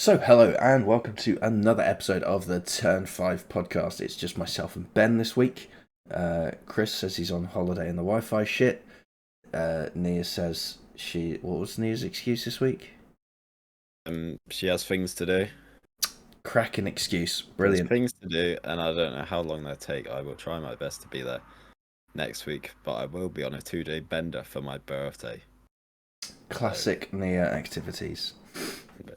So, hello and welcome to another episode of the Turn 5 podcast. It's just myself and Ben this week. Chris says he's on holiday in the Wi Fi shit. Nia says she. What was Nia's excuse this week? She has things to do. Cracking excuse. There's Brilliant. things to do, and I don't know how long they'll take. I will try my best to be there next week, but I will be on a 2-day bender for my birthday. Classic Nia activities. But-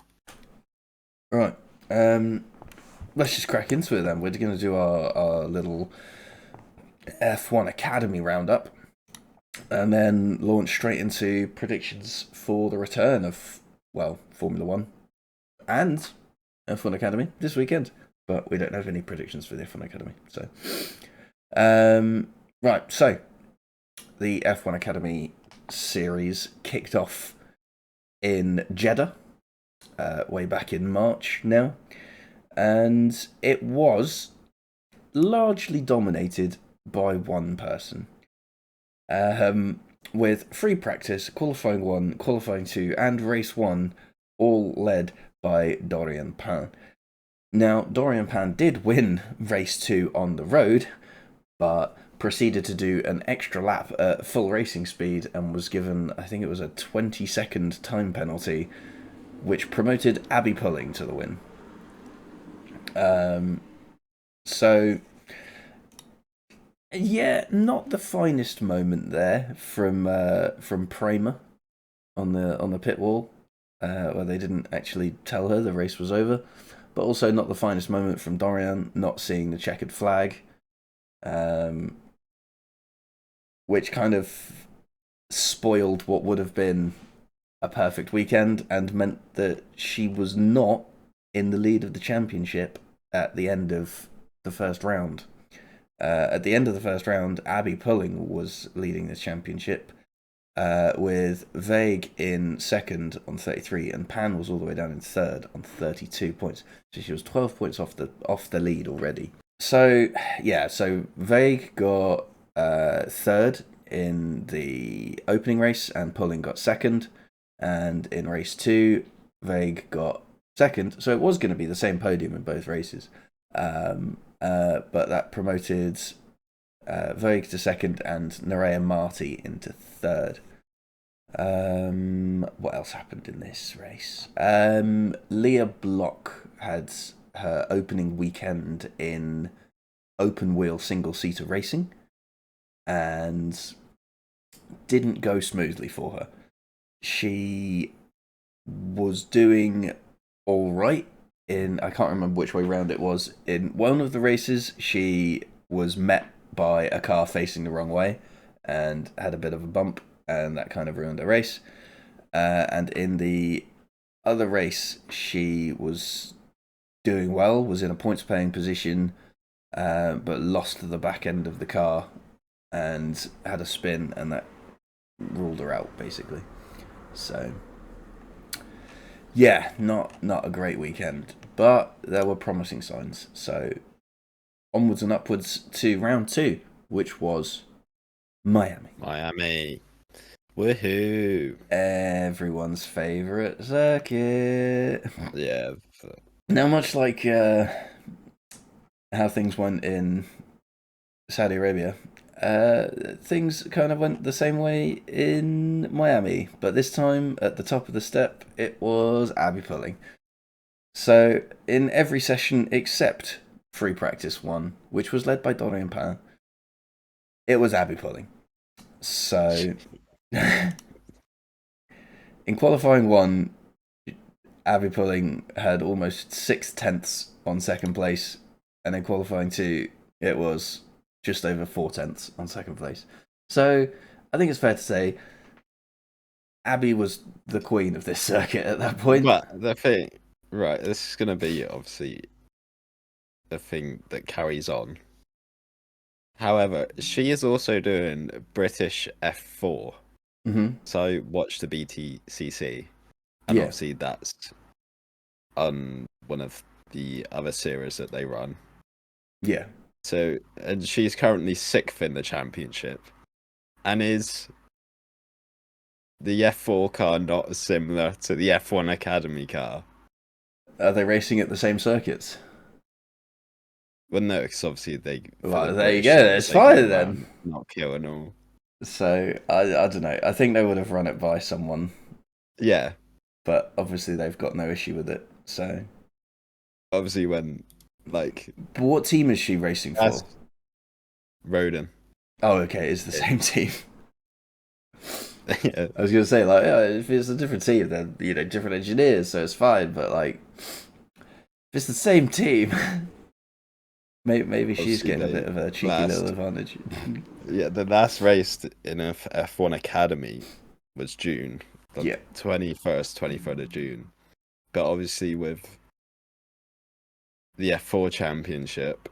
Right. Let's just crack into it then. We're going to do our little F1 Academy roundup and then launch straight into predictions for the return of, Formula One and F1 Academy this weekend. But we don't have any predictions for the F1 Academy. So the F1 Academy series kicked off in Jeddah way back in March now. And it was largely dominated by one person. With free practice, qualifying 1, qualifying 2, and race 1 all led by Dorian Pan. Now, Dorian Pan did win race 2 on the road, but proceeded to do an extra lap at full racing speed and was given, I think it was a 20-second time penalty, which promoted Abby Pulling to the win. So yeah, not the finest moment there from Prema on the pit wall, where they didn't actually tell her the race was over, but also not the finest moment from Dorian not seeing the checkered flag, which kind of spoiled what would have been a perfect weekend and meant that she was not in the lead of the championship at the end of the first round. At the end of the first round, Abby Pulling was leading the championship, with Vague in second on 33, and Pan was all the way down in third on 32 points. So she was 12 points off the lead already. So Vague got third in the opening race, and Pulling got second. And in race 2, Vague got second. So it was going to be the same podium in both races. But that promoted Vague to second and Nerea Marti into third. What else happened in this race? Leah Block had her opening weekend in open wheel single seater racing and didn't go smoothly for her. She was doing all right I can't remember which way round it was. In one of the races, she was met by a car facing the wrong way and had a bit of a bump, and that kind of ruined her race. And in the other race, she was doing well, was in a points paying position, but lost the back end of the car and had a spin, and that ruled her out basically. So yeah, not a great weekend, but there were promising signs. So onwards and upwards to round 2, which was Miami. Miami. Woohoo! Everyone's favourite circuit. Yeah. Now, much like how things went in Saudi Arabia, things kind of went the same way in Miami, but this time at the top of the step, it was Abby Pulling. So in every session except free practice 1, which was led by Dorian Pan, it was Abby Pulling. So in qualifying 1, Abby Pulling had almost 6/10 on second place, and in qualifying 2, it was just over 4/10 on second place. So I think it's fair to say Abby was the queen of this circuit at that point. But the thing, right, this is going to be obviously the thing that carries on. However, she is also doing British F4. Mm-hmm. So watch the BTCC, and Yeah. obviously that's on one of the other series that they run. Yeah. So, and she's currently 6th in the championship. And is the F4 car not similar to the F1 Academy car? Are they racing at the same circuits? Well, no, because obviously for Well, the there you British go. series, It's they go fine then. around not killing all. So I don't know. I think they would have run it by someone, Yeah, but obviously they've got no issue with it. So, obviously when like but what team is she racing as for? Roden. Oh, okay, it's the same team. Yeah, I was gonna say like, yeah, if it's a different team, then different engineers, so it's fine. But like, if it's the same team, maybe she's obviously getting a they bit of a cheeky little last. advantage. Yeah, the last race in a F1 Academy was June, the Yeah. 21st, 23rd of June. But obviously with the F4 Championship,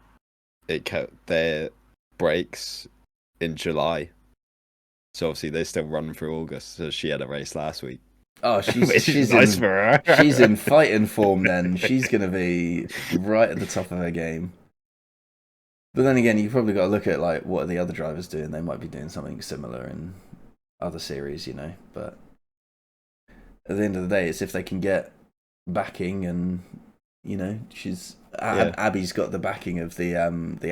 it kept their breaks in July. So obviously they still run through August. So she had a race last week, Oh, which is nice for she's her. in fighting form. Then she's gonna be right at the top of her game. But then again, you probably got to look at like what are the other drivers doing. They might be doing something similar in other series, But at the end of the day, it's if they can get backing, and she's Yeah, Abby's got the backing of the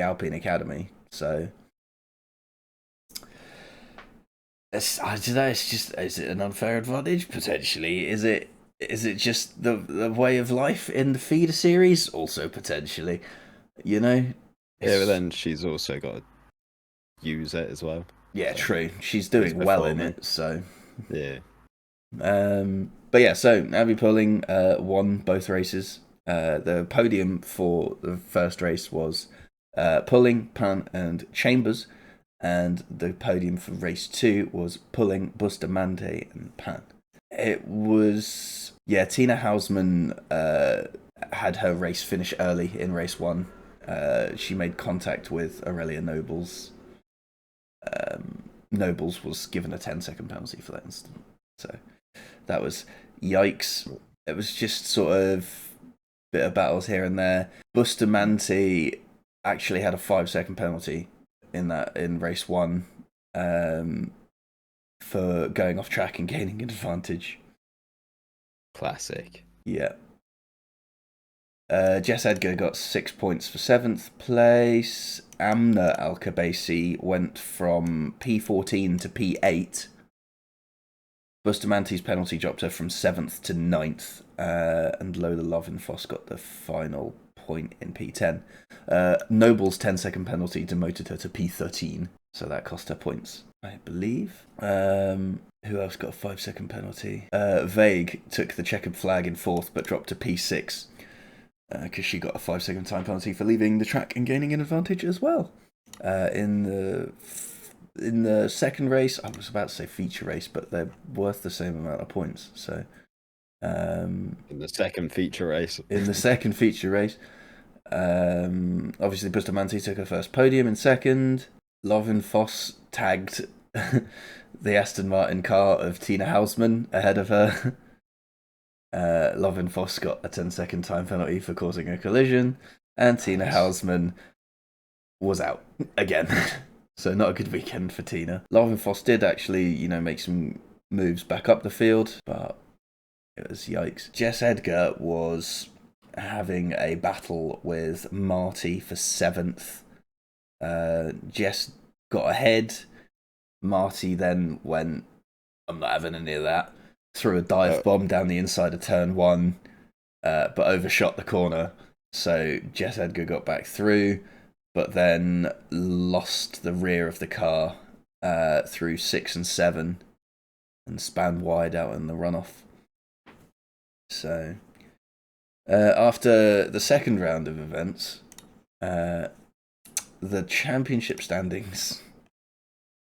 Alpine Academy, so I don't know. It's just, is it an unfair advantage potentially? Is it just the way of life in the feeder series? Also potentially, you know. yeah. But It's then she's also got to use it as well. yeah, So true. She's she's doing well in performing. it, so. Yeah, But yeah, so Abby Pulling won both races. The podium for the first race was Pulling, Pan, and Chambers, and the podium for race 2 was Pulling, Bustamante, and Pan. It was Tina Hausman had her race finish early in race 1. She made contact with Aurelia Nobles. Nobles was given a 10-second penalty for that incident. So that was yikes. It was just sort of bit of battles here and there. Bustamante actually had a 5-second penalty in race 1 for going off track and gaining an advantage. classic. Yeah. Jess Edgar got 6 points for 7th place. Amna Alkabasi went from P14 to P8. Bustamante's penalty dropped her from 7th to 9th, and Lola Lovenfoss got the final point in P10. Noble's 10-second penalty demoted her to P13, so that cost her points, I believe. Who else got a 5-second penalty? Vague took the checkered flag in 4th, but dropped to P6, because she got a 5-second time penalty for leaving the track and gaining an advantage as well. In the second race, I was about to say feature race, but they're worth the same amount of points. So, In the second feature race. in the second feature race, obviously Bustamante took her first podium in second. Lovin Foss tagged the Aston Martin car of Tina Hausman ahead of her. Lovin Foss got a 10-second time penalty for causing a collision, and Tina Hausman was out again. So not a good weekend for Tina. Lovin Foss did actually, make some moves back up the field, but it was yikes. Jess Edgar was having a battle with Marty for 7th. Jess got ahead. Marty then went, I'm not having any of that. Threw a dive bomb down the inside of turn 1, but overshot the corner. So Jess Edgar got back through, but then lost the rear of the car through 6 and 7 and span wide out in the runoff. So after the second round of events, the championship standings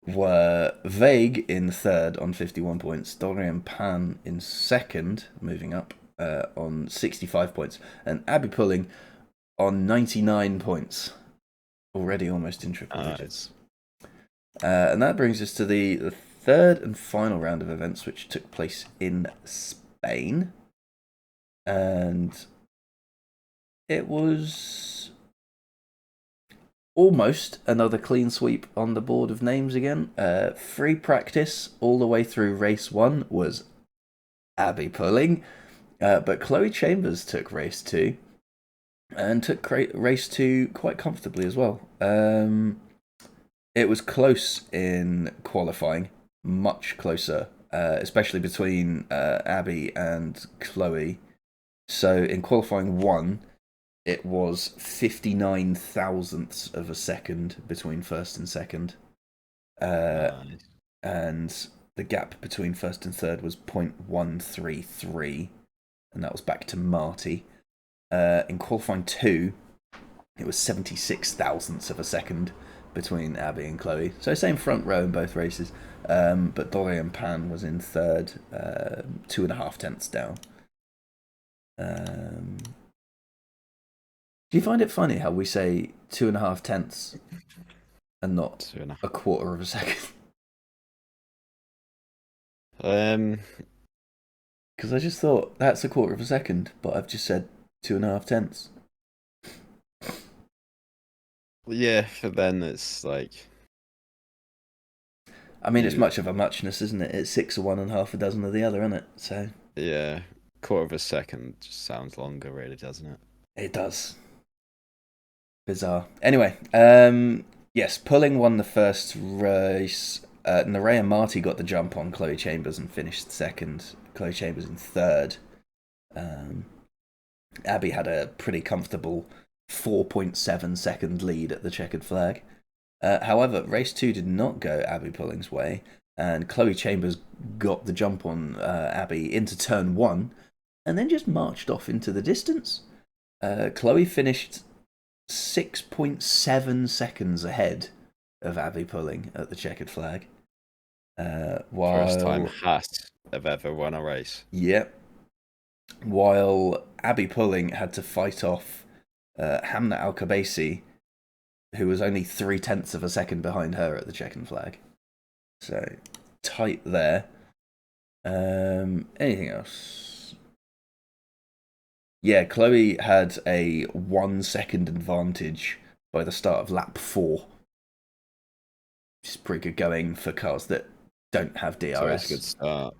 were Vague in 3rd on 51 points, Dorian Pan in 2nd, moving up on 65 points, and Abby Pulling on 99 points, already almost in triple digits. And that brings us to the third and final round of events, which took place in Spain. And it was almost another clean sweep on the board of names again. Free practice all the way through race 1 was Abby Pulling. But Chloe Chambers took race two and took race two quite comfortably as well. It was close in qualifying, much closer, especially between Abby and Chloe. So in qualifying one, it was 59 thousandths of a second between first and second. Nice. And the gap between first and third was 0.133, and that was back to Marty. In qualifying two, it was 76 thousandths of a second between Abby and Chloe. So same front row in both races. But Dorian Pan was in third, 2.5 tenths down. Do you find it funny how we say 2.5 tenths and not a quarter of a second? Because I just thought that's a quarter of a second, but I've just said 2.5 tenths. Yeah, for then it's like. I mean, it's much of a muchness, isn't it? It's 6 of one and half a dozen of the other, isn't it? So yeah, quarter of a second just sounds longer, really, doesn't it? It does. Bizarre. Anyway, yes, Pulling won the first race. Nerea Marty got the jump on Chloe Chambers and finished second. Chloe Chambers in third. Abby had a pretty comfortable 4.7 second lead at the checkered flag. However, race two did not go Abby Pulling's way, and Chloe Chambers got the jump on Abby into turn one, and then just marched off into the distance. Chloe finished 6.7 seconds ahead of Abby Pulling at the checkered flag. First time Haas have ever won a race. Yep. While Abby Pulling had to fight off Hamna Al-Kabasi, who was only 0.3 of a second behind her at the checkered flag. So, tight there. Anything else? Yeah, Chloe had a 1 second advantage by the start of lap 4. Which is pretty good going for cars that don't have DRS. So it's a good start.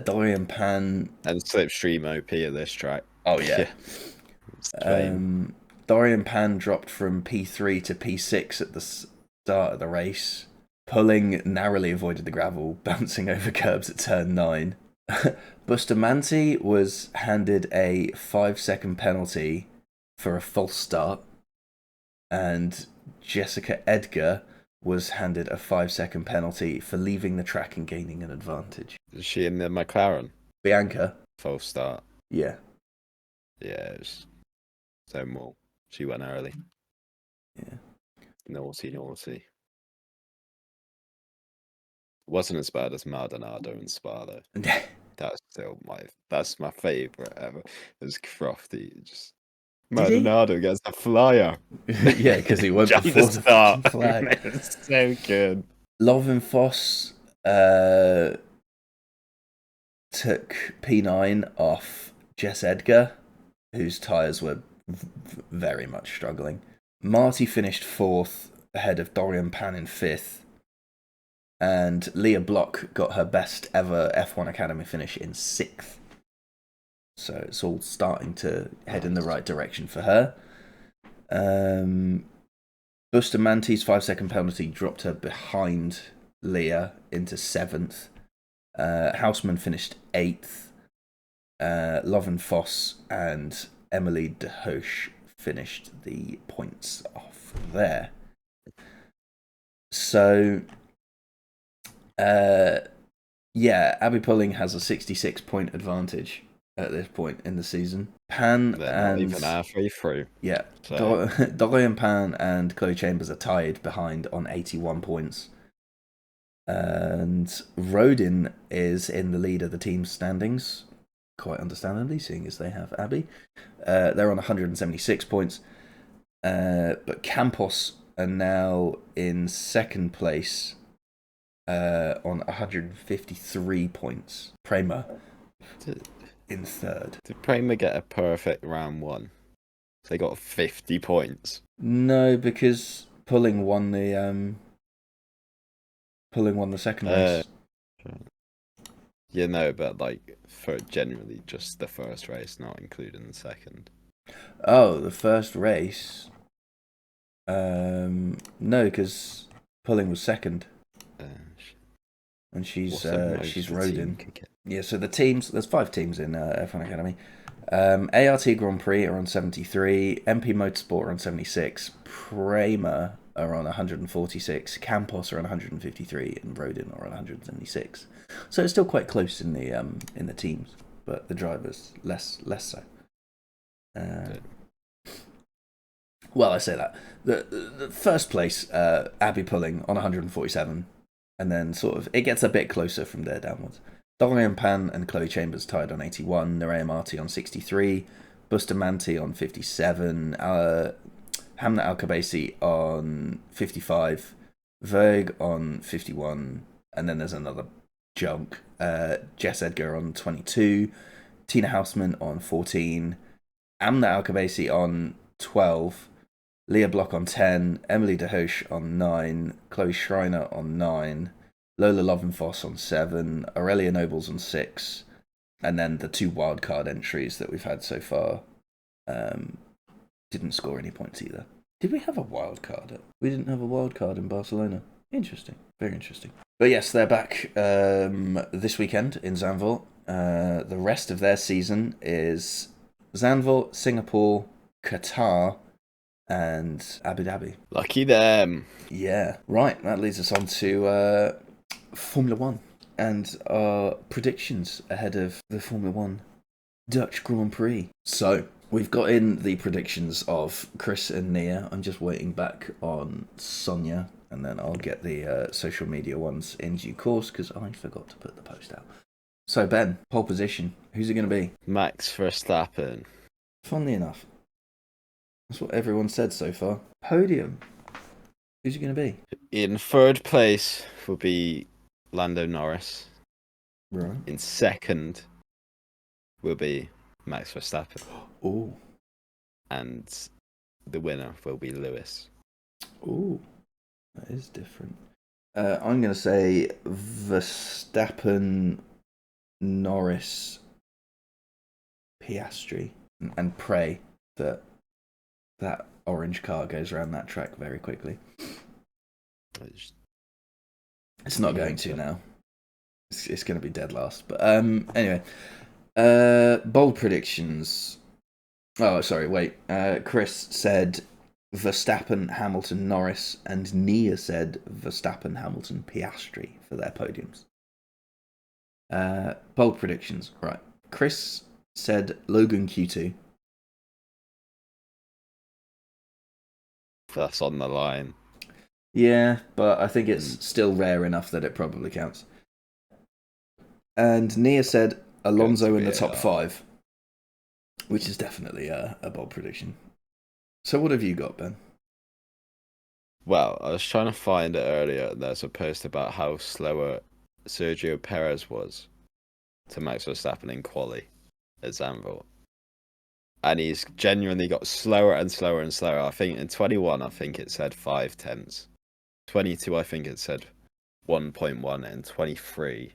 Dorian Pan... And slipstream OP at this track. Oh, yeah. Yeah. Dorian Pan dropped from P3 to P6 at the start of the race. Pulling narrowly avoided the gravel, bouncing over curbs at turn 9. Bustamante was handed a 5-second penalty for a false start, and Jessica Edgar was handed a 5-second penalty for leaving the track and gaining an advantage. Is she in the McLaren? Bianca? False start. Yeah. Yeah, it was zone wall. She went early. Yeah. Naughty. Wasn't as bad as Maldonado and Spa though. That's still my favourite ever. It was Crofty. Just Maldonado gets a flyer. Yeah, because he went before the start. flag. It's so good. Lovin Foss took P9 off Jess Edgar, whose tyres were very much struggling. Marty finished 4th ahead of Dorian Pan in 5th. And Leah Block got her best ever F1 Academy finish in 6th. So it's all starting to head in the right direction for her. Bustamante's 5-second penalty dropped her behind Leah into 7th. Houseman finished 8th. Lovin Foss and Emily de Hoche finished the points off there. So... yeah, Abby Pulling has a 66-point advantage at this point in the season. Pan They're and... not even halfway through. Yeah, So. Dorian Pan and Chloe Chambers are tied behind on 81 points. And Rodin is in the lead of the team's standings, quite understandably, seeing as they have Abby. They're on 176 points. But Campos are now in second place on 153 points. Prema in third. Did Prema get a perfect round one? They got 50 points. No, because Pulling won the second race. You know, but like for generally just the first race, not including the second. Oh, the first race. No, because Pulling was second, Uh, and she's what a most the rode team in. could get. Yeah, so the teams. There's 5 teams in F1 Academy. ART Grand Prix are on 73. MP Motorsport are on 76. Prema are on 146. Campos are on 153, and Rodin are on 176. So it's still quite close in the teams, but the drivers less so. Well, I say that the first place, Abby Pulling on 147, and then sort of it gets a bit closer from there downwards. Dorian Pan and Chloe Chambers tied on 81, Nerea Marti on 63, Bustamante on 57, Hamna Al Kabasi on 55, Verg on 51, and then there's another junk. Jess Edgar on 22, Tina Houseman on 14, Amna Al Kabasi on 12, Leah Block on 10, Emily DeHoche on 9, Chloe Schreiner on 9, Lola Lovenfoss on 7, Aurelia Nobles on 6, and then the 2 wildcard entries that we've had so far didn't score any points either. Did we have a wildcard? We didn't have a wildcard in Barcelona. Interesting. Very interesting. But yes, they're back this weekend in Zandvoort. The rest of their season is Zandvoort, Singapore, Qatar, and Abu Dhabi. Lucky them. Yeah. Right, that leads us on to Formula One and our predictions ahead of the Formula One Dutch Grand Prix. So, we've got in the predictions of Chris and Nia. I'm just waiting back on Sonia, and then I'll get the social media ones in due course because I forgot to put the post out. So, Ben, pole position. Who's it going to be? Max Verstappen. Funnily enough, that's what everyone said so far. Podium. Who's it going to be? In third place will be Lando Norris. Right. In second will be Max Verstappen. Oh. And the winner will be Lewis. Oh. That is different. I'm going to say Verstappen, Norris, Piastri, and pray that that orange car goes around that track very quickly. It's not going to now. It's going to be dead last. But anyway, bold predictions. Oh, sorry, wait. Chris said Verstappen, Hamilton, Norris, and Nia said Verstappen, Hamilton, Piastri for their podiums. Bold predictions, right. Chris said Logan Q2. That's on the line. Yeah, but I think it's still rare enough that it probably counts. And Nia said Alonso in the top 5, which is definitely a bold prediction. So what have you got, Ben? Well, I was trying to find it earlier. There's a post about how slower Sergio Perez was to Max Verstappen in quali at Zandvoort. And he's genuinely got slower and slower and slower. I think in 21, I think it said 5 tenths. 22, I think it said 1.1. And 23,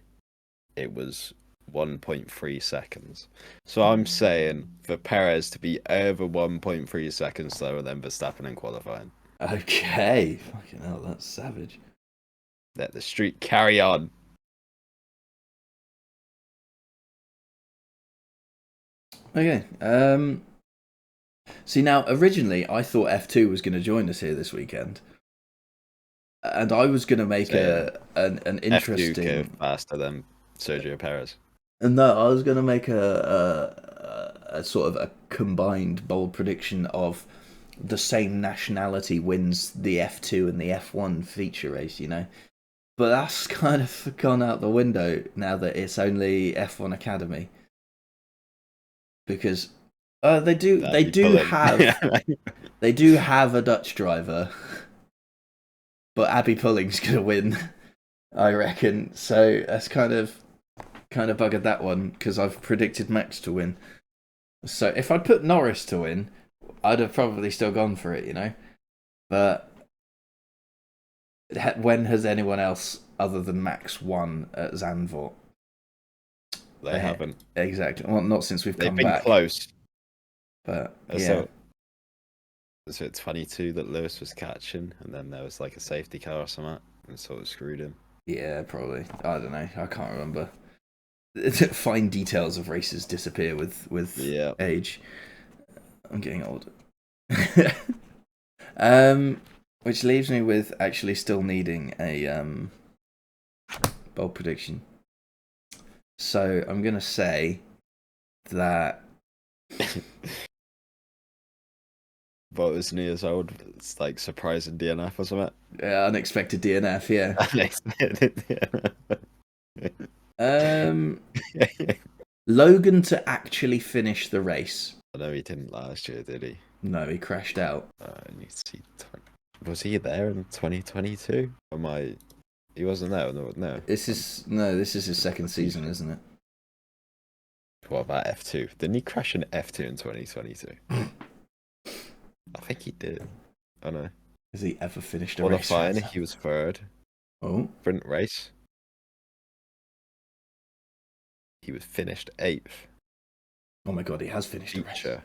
it was 1.3 seconds. So I'm saying for Perez to be over 1.3 seconds slower than Verstappen in qualifying. Okay. Fucking hell, that's savage. Let the streak carry on. Okay. See, now, originally, I thought F2 was going to join us here this weekend. And I was going to make an interesting... F2 go faster than Sergio Perez. No, I was going to make a sort of a combined bold prediction of the same nationality wins the F2 and the F1 feature race, you know? But that's kind of gone out the window now that it's only F1 Academy. Because they do have a Dutch driver, but Abby Pulling's gonna win, I reckon. So that's kind of buggered that one because I've predicted Max to win. So if I'd put Norris to win, I'd have probably still gone for it, you know. But when has anyone else other than Max won at Zandvoort? They haven't. Exactly. Well, not since we've They've come been back. close. But yeah. So, was it 22 that Lewis was catching, and then there was like a safety car or something, and sort of screwed him? Yeah, probably. I don't know. I can't remember. Fine details of races disappear with Yeah. age. I'm getting old. Which leaves me with actually still needing a bold prediction. So I'm gonna say that Bottas New Year's old. It's like surprising DNF or something. unexpected DNF. Yeah. I Logan to actually finish the race. know he didn't last year, did he? No, he crashed out. I need to see. Was he there in 2022? Or am I? He wasn't there. No. This is his second season, isn't it? What about F2? Didn't he crash in F2 in 2022? I think he did. I know. Has he ever finished a race? Qualifying, he was third. Oh, Sprint race, he was finished 8th. oh my god, he has finished a race. Feature.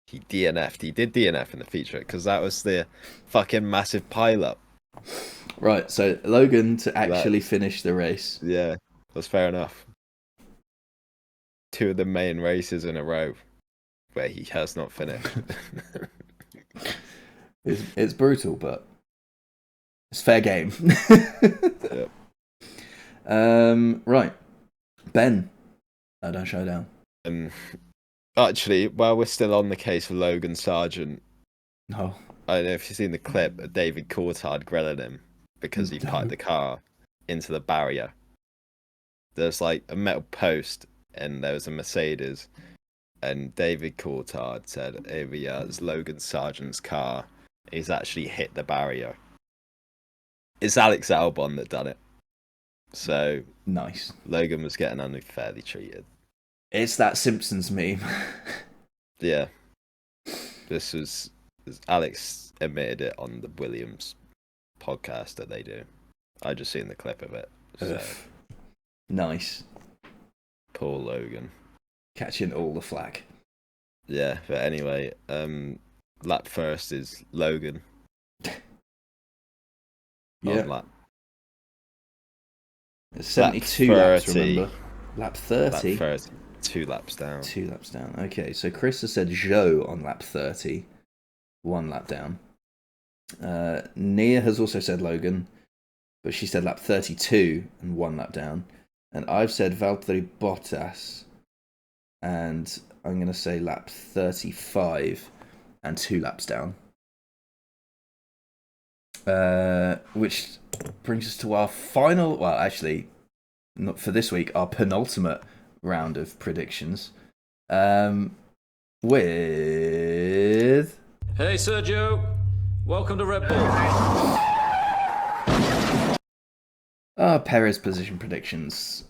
He DNF'd. He did DNF in the feature because that was the fucking massive pile-up. Right, so Logan to actually finish the race. Yeah, that's fair enough. 2 of the main races in a row where he has not finished. It's brutal, but it's fair game. Yep. Right, Ben. Don't showdown. Actually, while we're still on the case of Logan Sargent, No. I don't know if you've seen the clip of David Coulthard grilling him because he parked the car into the barrier. There's like a metal post and there was a Mercedes, and David Coulthard said, "Here we are, it's Logan Sargent's car. He's actually hit the barrier." It's Alex Albon that done it. So Nice. Logan was getting unfairly treated. It's that Simpsons meme. Yeah. This was Alex admitted it on the Williams podcast that they do. I just seen the clip of it. So. Nice. Poor Logan. Catching all the flack. Yeah, but anyway, lap first is Logan. Yeah. Lap. It's 72 laps, 30. remember? Lap 30? Lap 30. 2 laps down. 2 laps down. Okay, so Chris has said Zhou on lap 30. 1 lap down. Nia has also said Logan, but she said lap 32 and 1 lap down. And I've said Valtteri Bottas, and I'm going to say lap 35 and 2 laps down. Which brings us to our final, well, actually, not for this week, our penultimate round of predictions. With... Hey, Sergio. Welcome to Red Bull. Perez position predictions.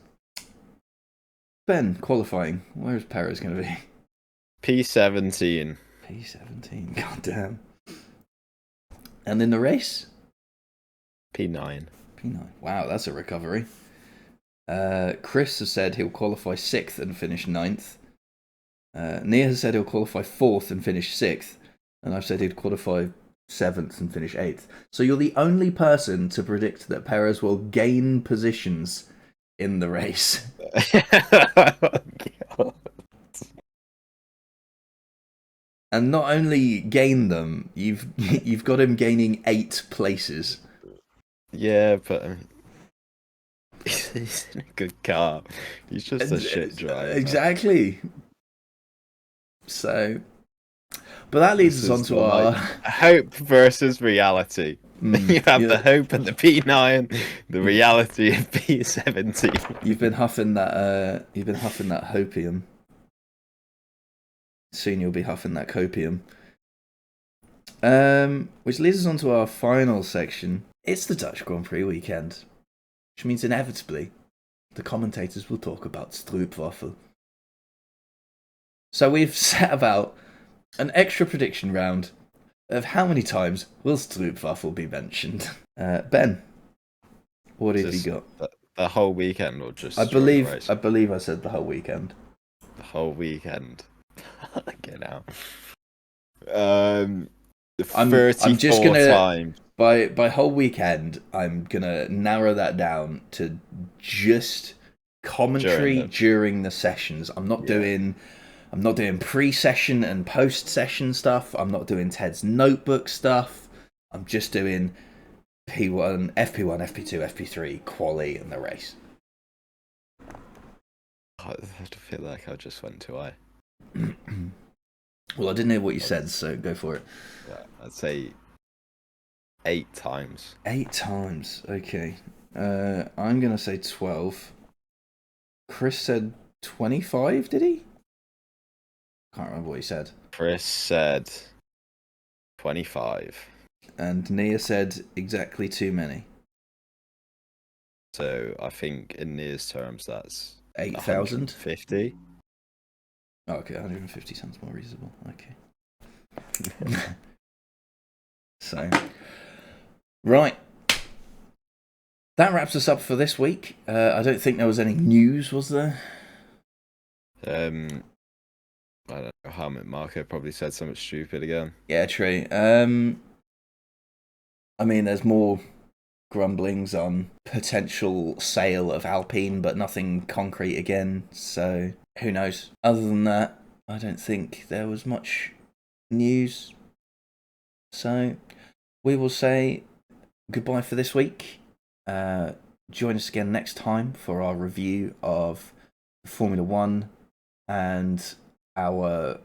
Ben, qualifying. Where is Perez going to be? P17. P17, goddamn. And in the race? P9. P9. Wow, that's a recovery. Chris has said he'll qualify 6th and finish 9th. Nia has said he'll qualify 4th and finish 6th. And I've said he'd qualify 7th and finish 8th. So you're the only person to predict that Perez will gain positions in the race. And not only gain them, you've got him gaining 8 places. Yeah, but I mean, he's in a good car. He's just a shit driver. Exactly. So, but that leads us on to our hope versus reality. You have the hope of the P9, the reality of P17. You've been huffing that. You've been huffing that hopium. Soon you'll be huffing that copium. Which leads us on to our final section. It's the Dutch Grand Prix weekend, which means inevitably the commentators will talk about stroopwafel. So we've set about an extra prediction round of how many times will stroopwafel be mentioned. Ben, what have you got? the whole weekend or just I during the believe race? I said the whole weekend. The whole weekend. Get out. I'm just 34 gonna times by whole weekend. I'm gonna narrow that down to just commentary during the sessions. I'm not doing pre-session and post-session stuff. I'm not doing Ted's notebook stuff. I'm just doing P1, FP1, FP2, FP3, quali, and the race. I feel like I just went too high. Well, I didn't hear what you said, so go for it. Yeah, I'd say 8 times. 8 times, okay. I'm gonna say 12. Chris said 25, did he? Can't remember what he said. Chris said 25. And Nia said exactly too many. So I think in Nia's terms, that's 8,000? 150. Oh, okay, 150 sounds more reasonable. Okay. So, right. That wraps us up for this week. I don't think there was any news, was there? I don't know. Helmut Marko probably said something stupid again. Yeah, true. I mean, there's more grumblings on potential sale of Alpine, but nothing concrete again. So who knows? Other than that, I don't think there was much news. So we will say goodbye for this week. Join us again next time for our review of Formula One and our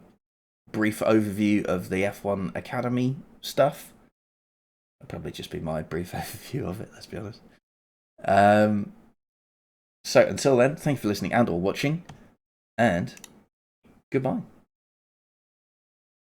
brief overview of the F1 Academy stuff. That'll probably just be my brief overview of it, let's be honest. So until then, thank you for listening and or watching, and goodbye.